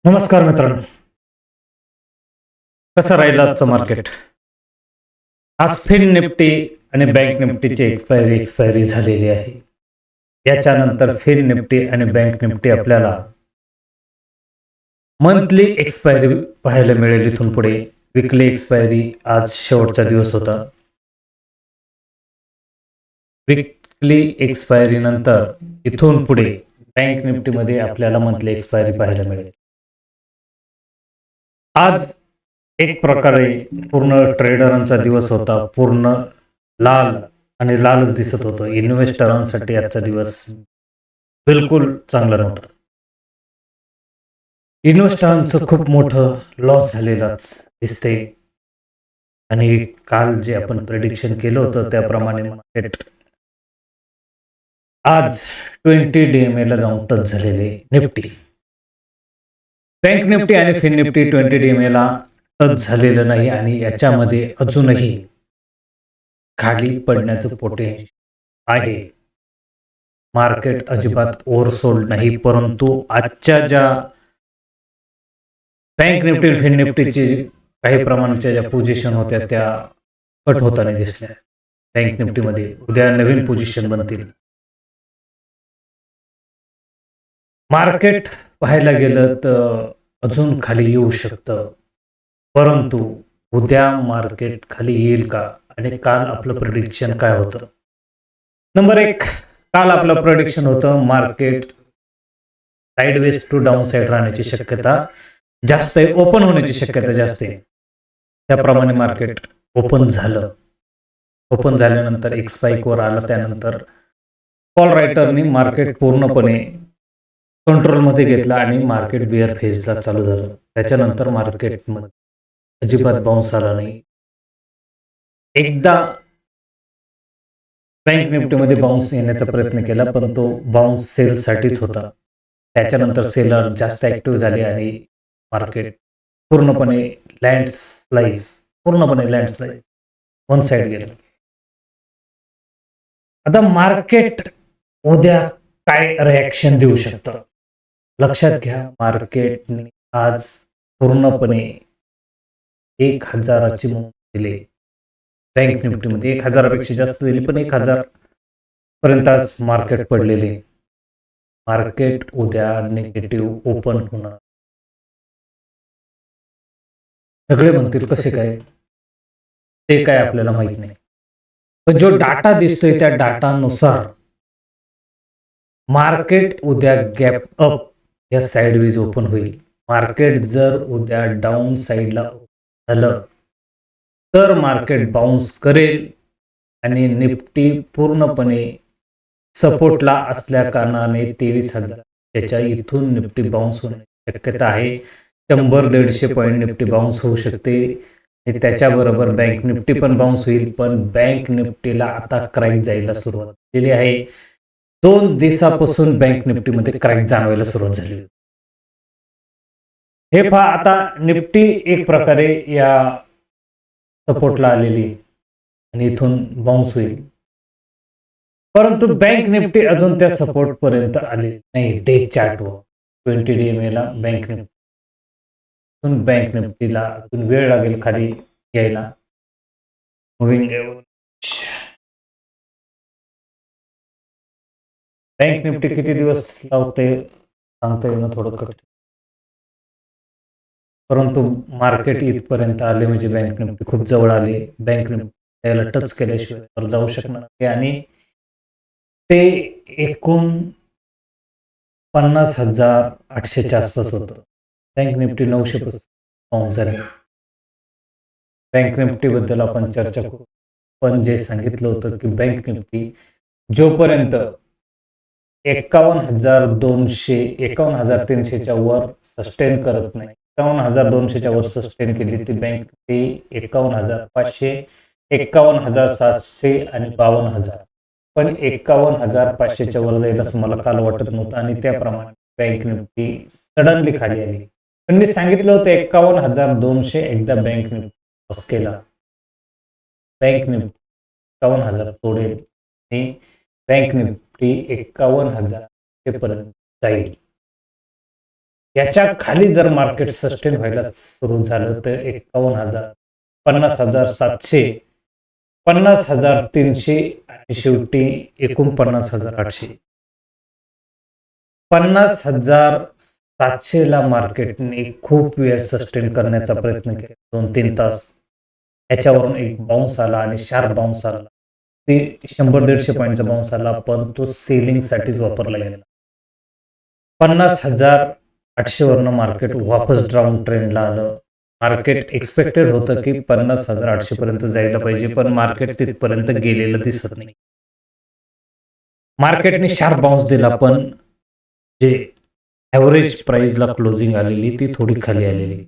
नमस्कार मित्रांनो. कसं राहिलं आजचं मार्केट? आज फिन निफ्टी आणि बँक निफ्टीची एक्सपायरी झालेली आहे. याच्यानंतर फिन निफ्टी आणि बँक निफ्टी आपल्याला मंथली एक्सपायरी पाहायला मिळेल. इथून पुढे वीकली एक्सपायरी आज शेवटचा दिवस होता. वीकली एक्सपायरी नंतर इथून पुढे बँक निफ्टीमध्ये आपल्याला मंथली एक्सपायरी पाहायला मिळेल. आज एक प्रकारे पूर्ण ट्रेडरांचा दिवस होता. पूर्ण लाल आणि लालच दिसत होतं. इन्व्हेस्टरांसाठी आजचा दिवस बिलकुल चांगला नव्हता. इन्व्हेस्टरांचं खूप मोठं लॉस झालेलंच दिसते. आणि काल जे आपण प्रेडिक्शन केलं होतं त्याप्रमाणे मार्केट आज 20 DMA ला जाऊन टच झालेले निफ्टी. बँक निफ्टी आणि फिन निफ्टी 20 DMA ला टच झालेलं नाही आणि याच्यामध्ये अजूनही खाली पडण्याचं पोटेन्शियल आहे. मार्केट अजिबात ओव्हरसोल्ड नाही, परंतु आजच्या ज्या बँक निफ्टी फिन निफ्टीची काही प्रमाणाच्या ज्या पोझिशन होत्या त्या कट होताना दिसल्या. बँक निफ्टीमध्ये उद्या नवीन पोझिशन बनतील. मार्केट पाहायला गेलं तर अजून खाली येऊ शकतं, परंतु उद्या मार्केट खाली येईल का? आणि काल आपलं प्रेडिक्शन काय होतं? नंबर 1, काल आपलं प्रेडिक्शन होतं market sideways to down side राहण्याची शक्यता जास्त आहे, ओपन होण्याची शक्यता जास्त आहे. त्याप्रमाणे मार्केट ओपन झालं. ओपन झाल्यानंतर एक स्पाइकवर आलं. त्यानंतर कॉल रायटरनी मार्केट पूर्णपणे कंट्रोलमध्ये घेतला आणि मार्केट बिअर फेजला चालू झालं. त्याच्यानंतर मार्केटमध्ये अजिबात बाउन्स आला नाही. एकदा बँक निफ्टीमध्ये बाउन्स येण्याचा प्रयत्न केला, पण तो बाउन्स सेलसाठीच होता. त्याच्यानंतर सेलर जास्त ऍक्टिव्ह झाले आणि मार्केट पूर्णपणे लँडस्लाइड वन साइड गेलं. आता मार्केट उद्या काय रिॲक्शन देऊ शकतं? लक्षात घ्या, मार्केटने आज पूर्णपणे 1000ची दिले. बँक निफ्टीमध्ये 1000पेक्षा जास्त दिली, पण 1000 पर्यंत आज मार्केट पडलेले. मार्केट उद्या निगेटिव्ह ओपन होणार. सगळे म्हणतील कसे काय? ते काय आपल्याला माहित नाही, पण जो डाटा दिसतोय त्या डाटानुसार मार्केट उद्या गॅप अप या साइडवेज ओपन होईल. मार्केट जर उद्या डाऊन साइडला झालं तर मार्केट बाउन्स करेल आणि निफ्टी पूर्णपणे सपोर्टला असल्या कारणाने 23,000 त्याच्या इथून निफ्टी बाउन्स होण्याची शक्यता आहे. 100-150 पॉईंट निफ्टी बाउन्स होऊ शकते. त्याच्याबरोबर बँक निफ्टी पण बाउन्स होईल, पण बँक निफ्टीला आता क्रॅक जायला सुरुवात झालेली आहे. 2 दिवसापासून बँक निफ्टीमध्ये क्रॅक जाणवायला सुरुवात झाली. हे पहा, आता निफ्टी एक प्रकारे या सपोर्टला आलेली आणि इथून बाउन्स होईल, परंतु बँक निफ्टी अजून त्या सपोर्ट पर्यंत आले नाही. डे चार्टवर 20 DMA ला बँक निफ्टीला अजून वेळ लागेल खाली यायला. मुव्हिंग एव्हरेज बँक निफ्टी किती दिवस लावते सांगता येणं थोडं कठीण, परंतु मार्केट इथपर्यंत आले म्हणजे बँक निफ्टी खूप जवळ आले. बँक निफ्टी त्याला टच केल्याशिवाय तर जाऊ शकणार नाही आणि ते एकूण 50,800च्या आसपास होतं. बँक निफ्टी 900 पासून पाऊन झाले. बँक निफ्टीबद्दल आपण चर्चा करू, पण जे सांगितलं होतं की बँक निफ्टी जोपर्यंत 51,200 51,300च्या वर सस्टेन करत नाही, 51,200च्या वर सस्टेन केली ती बँक निफ्टी 51,500, 51,700 आणि 52,000, पण 51,500च्या वर जाईल असं मला काल वाटत नव्हतं आणि त्याप्रमाणे बँक निफ्टी सडनली खाली आली. पण मी सांगितलं होतं 51,200 एकदा बँक निफ्टी क्रॉस केला, बँक निफ्टी 51,000 तोडेल आणि बँक निफ्टी 51,000 पर्यंत जाईल. याच्या खाली जर मार्केट सस्टेन व्हायला सुरू झालं तर 51,000, 50,700, 50,300 आणि शेवटी 49,800. 50,700 ला मार्केटने खूप वेळ सस्टेन करण्याचा प्रयत्न केला, 2-3 तास. याच्यावरून एक बाउन्स आला आणि शार्प बाउन्स आला. ते 100-150 पॉईंटचा बाउन्स आला, पण तो सेलिंगसाठीच वापरला गेला. 50,800 वरनं मार्केट वापस डाऊन ट्रेंडला आलं. मार्केट एक्सपेक्टेड होतं की 50,800 पर्यंत जायला पाहिजे, पण मार्केट तिथपर्यंत गेलेलं दिसत नाही. मार्केटने शार्प बाउन्स दिला, पण जे ॲव्हरेज प्राइसला क्लोजिंग आलेली ती थोडी खाली आलेली.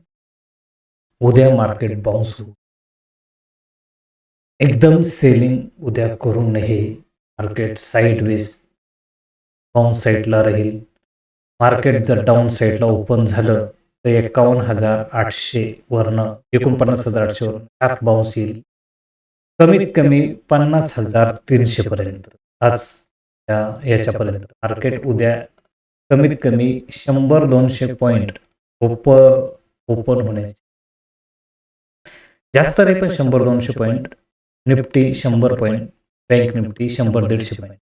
उद्या मार्केट बाउन्स होईल. एकदम सेलिंग उद्या करू नये. मार्केट साईडवेज बाउन्स साईडला राहील. मार्केट जर डाऊन साईडला ओपन झालं तर 51,800 वरनं 49,800 वरनं शार्प बाउन्स येईल. कमीत कमी 50,300 पर्यंत. आज याच्यापर्यंत मार्केट उद्या कमीत कमी 100-200 पॉईंट ओपन होण्याचे, जास्त नाही पण 100-200 point. Nifty 100 point, bank Nifty 100-150 point.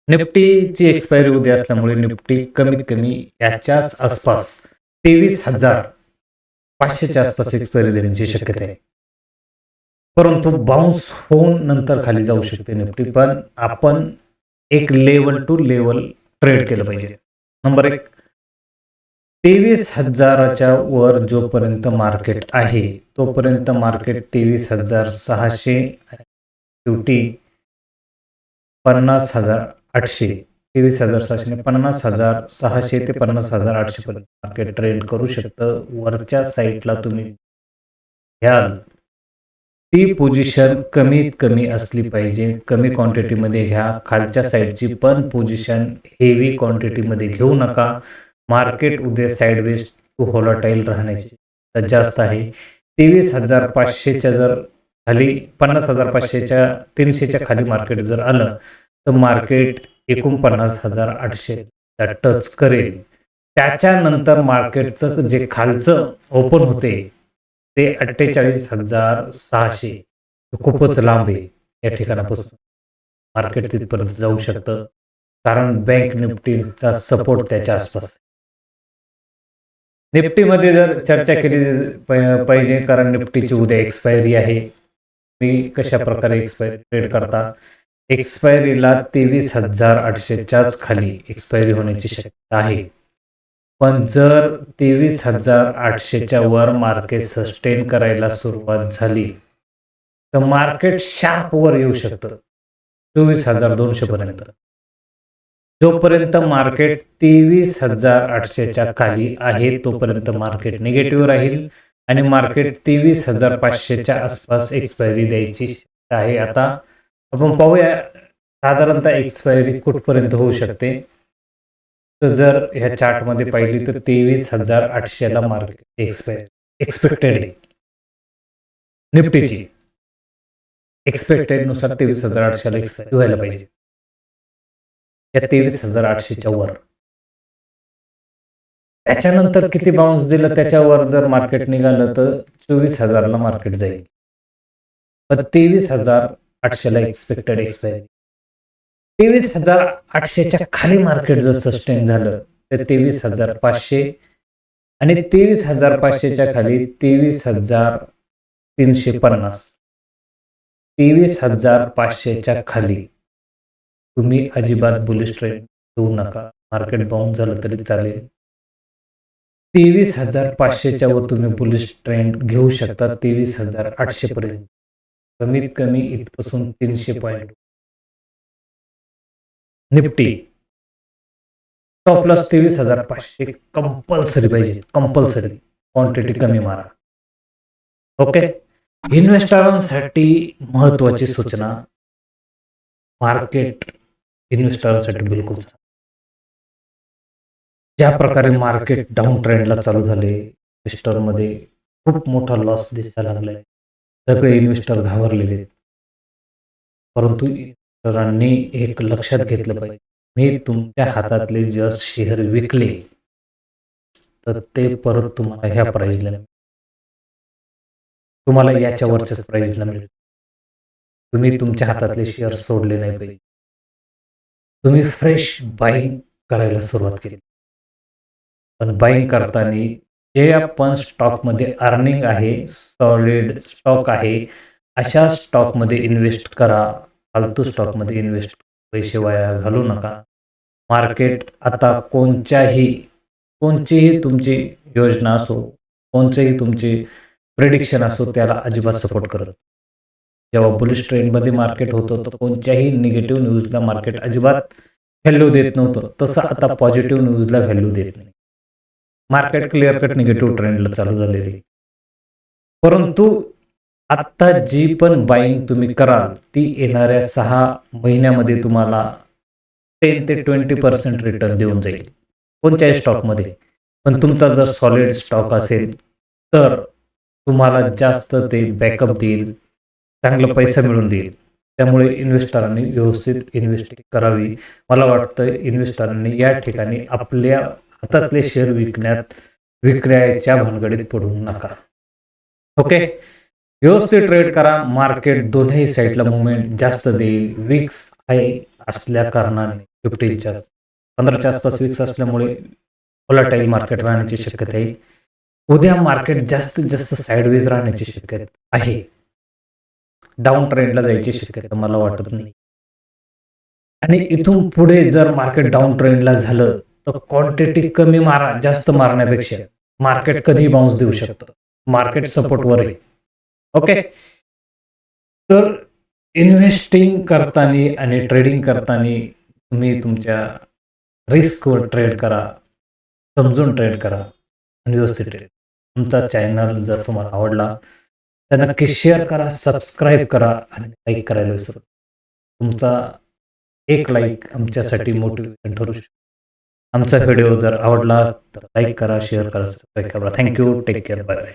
निफ्टीची एक्सपायरी उद्या असल्यामुळे निफ्टी कमीत कमी याच्याच आसपास 23,500च्या आसपास एक्सपायरी देण्याची शक्यता आहे. परंतु बाउन्स होऊन नंतर खाली जाऊ शकते निफ्टी, पण आपण एक लेवल टू लेवल ट्रेड केलं पाहिजे. नंबर 1, 23,000च्या वर जोपर्यंत मार्केट आहे तोपर्यंत मार्केट 23,600 शेवटी 50,800, 23,600, 50,600 ते 50,800 पर्यंत मार्केट ट्रेड करू शकतं. वरच्या साईडला तुम्ही घ्याल ती पोझिशन कमीत कमी असली पाहिजे, कमी क्वांटिटीमध्ये घ्या. खालच्या साईडची पण पोझिशन हेवी क्वांटिटीमध्ये घेऊ नका. मार्केट उद्या साईडवेज टू व्होलाटाईल राहण्याची जास्त आहे. 23,500च्या जर खाली 50,500च्या 300च्या खाली मार्केट जर आलं तर मार्केट 49,800 टच करेल. त्याच्यानंतर मार्केटचं जे खालचं ओपन होते ते 48,600 खूपच लांब आहे. या ठिकाणापासून मार्केट तिथपर्यंत जाऊ शकतं, कारण बँक निफ्टीचा सपोर्ट त्याच्या आसपास. निफ्टीमध्ये जर चर्चा केली पाहिजे, कारण निफ्टीची उद्या एक्सपायरी आहे. मी कशा प्रकारे एक्सपायरी ट्रेड करता, एक्सपायरीला 23,800च्याच खाली एक्सपायरी होण्याची शक्यता आहे. पण जर 23,800च्या वर मार्केट सस्टेन करायला सुरुवात झाली तर मार्केट शार्प वर येऊ शकतं 24,200 पर्यंत. जोपर्यंत मार्केट 23,800च्या खाली आहे तोपर्यंत मार्केट निगेटिव्ह राहील आणि मार्केट 23,500च्या आसपास एक्सपायरी द्यायची शक्यता आहे. आता आपण पाहूया साधारणतः एक्सपायरी कुठपर्यंत होऊ शकते. तर जर ह्या चार्टमध्ये पाहिली तर 23,800ला मार्केट एक्सपायरी एक्सपेक्टेड आहे. निफ्टीची एक्सपेक्टेड नुसार 23,800ला एक्सपायरी व्हायला पाहिजे. या 23,800च्या वर. त्याच्यानंतर किती बाउन्स दिलं त्याच्यावर जर मार्केट निघालं तर 24,000ला मार्केट जाईल. पण 23,800ला एक्सपेक्टेड एक्सपायरी. 23,800च्या खाली मार्केट जर सस्टेन झालं तर 23,500 आणि 23,500च्या खाली 23,350. 23,500च्या खाली तुम्ही अजिबात बुलिश ट्रेड घेऊ नका. मार्केट बाउन्स झालं तरी चालेल. 23,500च्या वर तुम्ही बुलिश ट्रेंड घेऊ शकता 23,800 पर्यंत. कमीत कमी इथपासून 300 point. Nifty top loss 23,500 compulsory पाहिजे. कंपल्सरी क्वांटिटी कमी मारा. ओके. इन्व्हेस्टरांसाठी महत्वाची सूचना, मार्केट इन्व्हेस्टरांसाठी बिलकुल. ज्या प्रकारे मार्केट डाऊन ट्रेंडला चालू झाले, इन्व्हेस्टरमध्ये खूप मोठा लॉस दिसायला लागलाय. सगळे इन्व्हेस्टर घाबरलेले आहेत. परंतु इन्व्हेस्टरांनी एक लक्षात घेतलं पाहिजे, मी तुमच्या हातातले जर शेअर विकले तर ते परत तुम्हाला ह्या प्राईजला तुम्हाला याच्यावरच्याच प्राईजला मिळेल. तुम्ही तुमच्या हातातले शेअर सोडले नाही पाहिजे. तुम्ही फ्रेश बाईंग करायला सुरुवात केली. पण बाईंग करताना जे आपण स्टॉकमध्ये अर्निंग आहे, सॉलिड स्टॉक आहे, अशा स्टॉकमध्ये इन्व्हेस्ट करा. फालतू स्टॉकमध्ये इन्व्हेस्ट पैसे वाया घालू नका. मार्केट आता कोणचीही तुमची योजना असो, कोणचंही तुमची प्रेडिक्शन असो, त्याला अजिबात सपोर्ट करत. जेव्हा बुलिश ट्रेंडमध्ये मार्केट होतं तर कोणत्याही निगेटिव्ह न्यूजला मार्केट अजिबात व्हॅल्यू देत नव्हतं. तसं आता पॉझिटिव्ह न्यूजला व्हॅल्यू देत नाही. मार्केट क्लिअर कट निगेटिव्ह ट्रेंडला चालू झालेली. परंतु आत्ता जी पण बाईंग तुम्ही कराल ती येणाऱ्या 6 महिन्यामध्ये तुम्हाला 10 ते 20% रिटर्न देऊन जाईल कोणत्याही स्टॉकमध्ये. पण तुमचा जर सॉलिड स्टॉक असेल तर तुम्हाला जास्त ते बॅकअप देईल, चांगला पैसा मिळून देईल. त्यामुळे इन्व्हेस्टरांनी व्यवस्थित इन्व्हेस्टिंग करावी. मला वाटतं इन्व्हेस्टरांनी या ठिकाणी आपल्या हातातले शेअर विकण्याच्या भानगडीत पडू नका. ओके, व्यवस्थित ट्रेड करा. मार्केट दोन्ही साईडला मुवमेंट जास्त देईल. विक्स हाय असल्या कारणाने 15च्या आसपास विक्स असल्यामुळे व्होलाटाईल मार्केट राहण्याची शक्यता आहे. उद्या मार्केट जास्तीत जास्त साईडवेज राहण्याची शक्यता आहे. डाऊन ट्रेंडला जायची शक्यता मला वाटत नाही. आणि इथून पुढे जर मार्केट डाऊन ट्रेंडला झालं तर क्वांटिटी कमी मारा, जास्त मारण्यापेक्षा मार्केट कधी बाउन्स देऊ शकतं. मार्केट सपोर्टवर आहे. ओके, तर इन्व्हेस्टिंग करताना आणि ट्रेडिंग करताना तुम्ही तुमच्या रिस्कवर ट्रेड करा, समजून ट्रेड करा आणि व्यवस्थित ट्रेड. तुमचा चॅनल जर तुम्हाला आवडला तर नक्की शेअर करा, सबस्क्राईब करा आणि लाईक करायला विसरू. तुमचा एक लाईक आमच्यासाठी मोटिवेशन ठरू शकतो. आमचा व्हिडिओ जर आवडला तर लाईक करा, शेअर करा, सबस्क्राईब करा. थँक्यू. Take care. बाय.